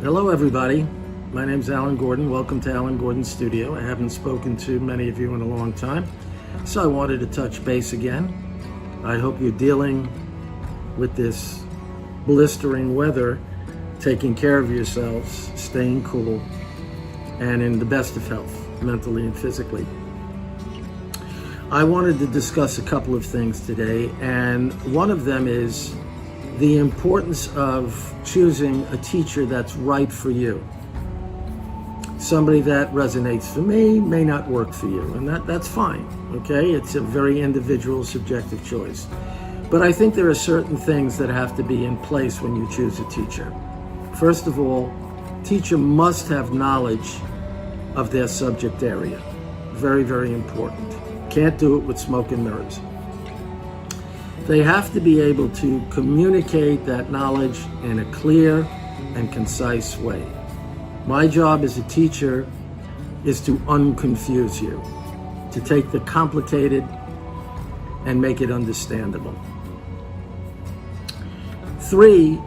Hello everybody, my name's Alan Gordon. Welcome to Alan Gordon's studio. I haven't spoken to many of you in a long time, so I wanted to touch base again. I hope you're dealing with this blistering weather, taking care of yourselves, staying cool, and in the best of health, mentally and physically. I wanted to discuss a couple of things today, and one of them is the importance of choosing a teacher that's right for you. Somebody that resonates for me may not work for you, and that's fine, okay? It's a very individual, subjective choice. But I think there are certain things that have to be in place when you choose a teacher. First of all, teacher must have knowledge of their subject area. Very, very important. Can't do it with smoke and mirrors. They have to be able to communicate that knowledge in a clear and concise way. My job as a teacher is to unconfuse you, to take the complicated and make it understandable. 3,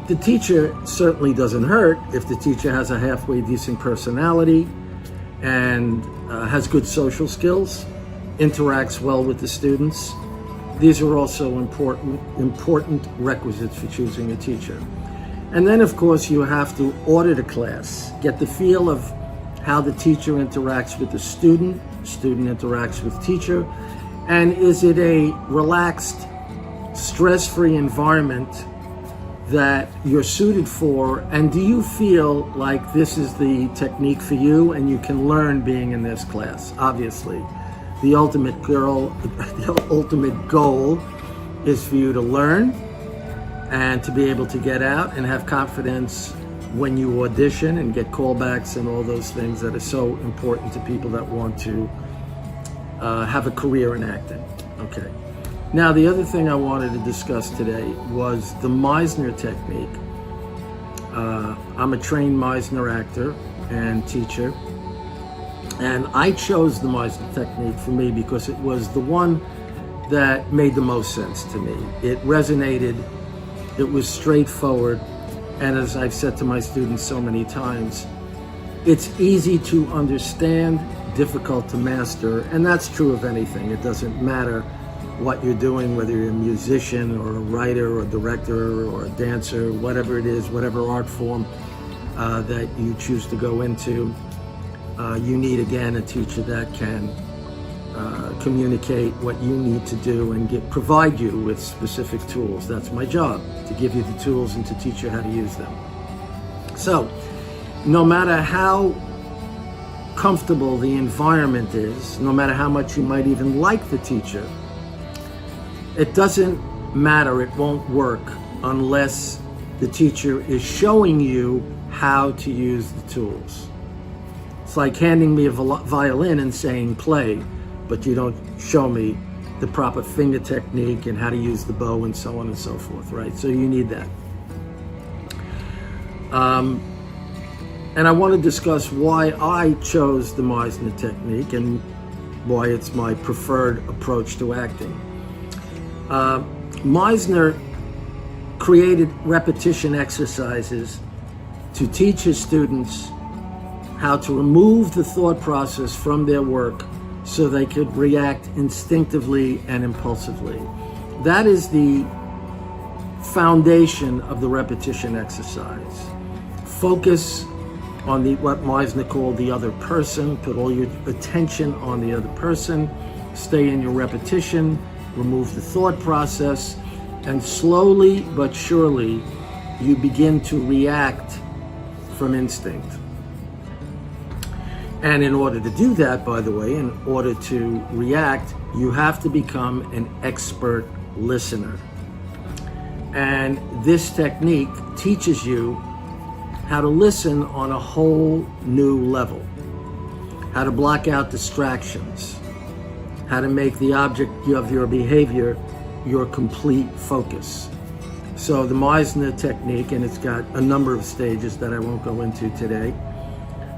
the teacher certainly doesn't hurt if the teacher has a halfway decent personality and has good social skills, interacts well with the students. These are also important requisites for choosing a teacher. And then, of course, you have to audit a class, get the feel of how the teacher interacts with the student interacts with teacher, and is it a relaxed, stress-free environment that you're suited for, and do you feel like this is the technique for you and you can learn being in this class? Obviously. The ultimate goal is for you to learn and to be able to get out and have confidence when you audition and get callbacks and all those things that are so important to people that want to have a career in acting. Okay. Now, the other thing I wanted to discuss today was the Meisner technique. I'm a trained Meisner actor and teacher. And I chose the Meisner technique for me because it was the one that made the most sense to me. It resonated, it was straightforward, and as I've said to my students so many times, it's easy to understand, difficult to master, and that's true of anything. It doesn't matter what you're doing, whether you're a musician or a writer or a director or a dancer, whatever it is, whatever art form that you choose to go into. You need, again, a teacher that can communicate what you need to do and provide you with specific tools. That's my job, to give you the tools and to teach you how to use them. So, no matter how comfortable the environment is, no matter how much you might even like the teacher, it doesn't matter, it won't work unless the teacher is showing you how to use the tools. It's like handing me a violin and saying play, but you don't show me the proper finger technique and how to use the bow and so on and so forth, right? So you need that. And I want to discuss why I chose the Meisner technique and why it's my preferred approach to acting. Meisner created repetition exercises to teach his students how to remove the thought process from their work so they could react instinctively and impulsively. That is the foundation of the repetition exercise. Focus on what Meisner called the other person, put all your attention on the other person, stay in your repetition, remove the thought process, and slowly but surely you begin to react from instinct. And in order to do that, by the way, in order to react, you have to become an expert listener. And this technique teaches you how to listen on a whole new level, how to block out distractions, how to make the object of your behavior your complete focus. So the Meisner technique, and it's got a number of stages that I won't go into today,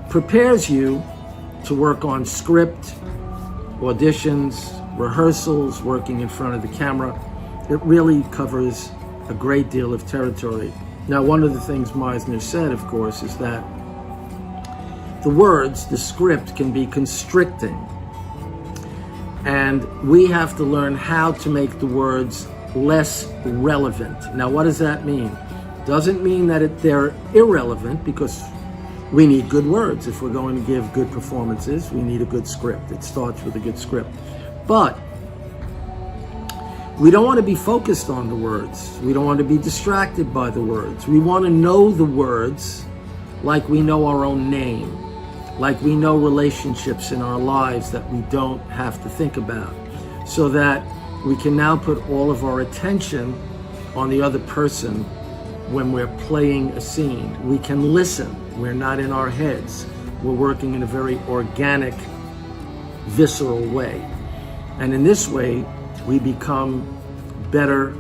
prepares you to work on script, auditions, rehearsals, working in front of the camera. It really covers a great deal of territory Now, one of the things Meisner said, of course, is that the words, the script, can be constricting. And we have to learn how to make the words less relevant. Now, what does that mean? Doesn't mean that they're irrelevant, because we need good words. If we're going to give good performances, we need a good script. It starts with a good script. But we don't want to be focused on the words. We don't want to be distracted by the words. We want to know the words like we know our own name, like we know relationships in our lives that we don't have to think about, so that we can now put all of our attention on the other person when we're playing a scene. We can listen. We're not in our heads. We're working in a very organic, visceral way. And in this way, we become better,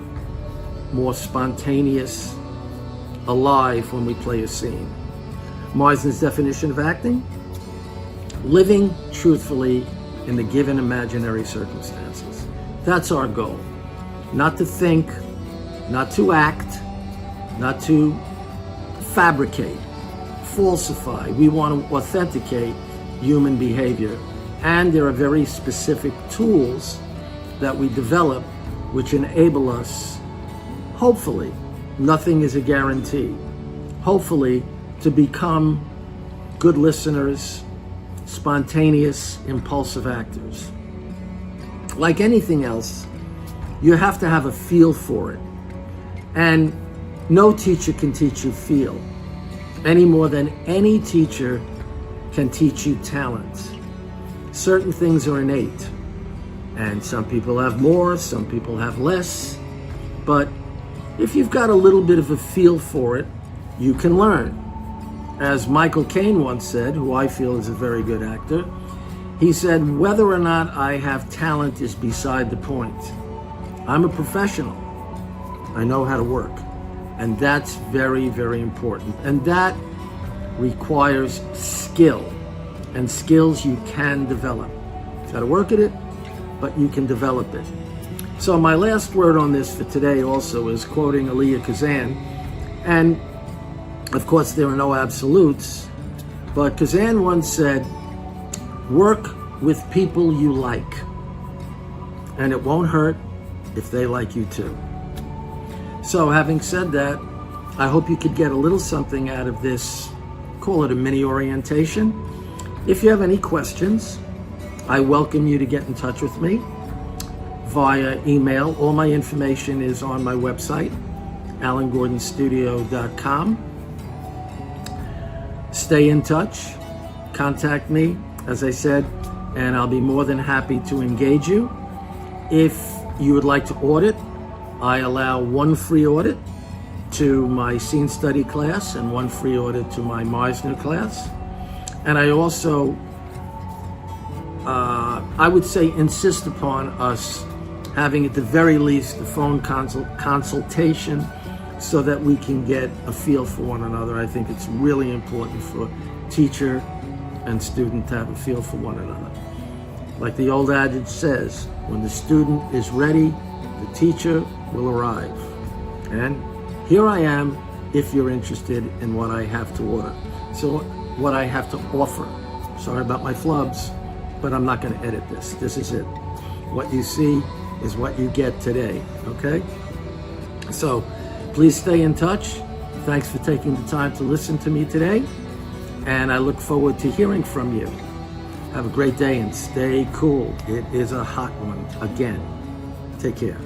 more spontaneous, alive when we play a scene. Meisner's definition of acting: living truthfully in the given imaginary circumstances. That's our goal. Not to think, not to act, not to fabricate, falsify. We want to authenticate human behavior. And there are very specific tools that we develop which enable us, hopefully, nothing is a guarantee, hopefully, to become good listeners, spontaneous, impulsive actors. Like anything else, you have to have a feel for it. And no teacher can teach you feel any more than any teacher can teach you talent. Certain things are innate, and some people have more, some people have less. But if you've got a little bit of a feel for it, you can learn. As Michael Caine once said, who I feel is a very good actor, he said, whether or not I have talent is beside the point. I'm a professional. I know how to work. And that's very, very important. And that requires skill. And skills you can develop. You've got to work at it, but you can develop it. So my last word on this for today also is quoting Elia Kazan. And of course, there are no absolutes, but Kazan once said, work with people you like, and it won't hurt if they like you too. So having said that, I hope you could get a little something out of this, call it a mini orientation. If you have any questions, I welcome you to get in touch with me via email. All my information is on my website, alangordonstudio.com. Stay in touch, contact me, as I said, and I'll be more than happy to engage you. If you would like to audit, I allow one free audit to my scene study class and one free audit to my Meisner class. And I also, I would say, insist upon us having at the very least a phone consultation so that we can get a feel for one another. I think it's really important for teacher and student to have a feel for one another. Like the old adage says, when the student is ready, the teacher will arrive. And here I am if you're interested in what I have to order. So what I have to offer. Sorry about my flubs, but I'm not going to edit this. This is it. What you see is what you get today, okay? So please stay in touch. Thanks for taking the time to listen to me today, and I look forward to hearing from you. Have a great day and stay cool. It is a hot one again. Take care.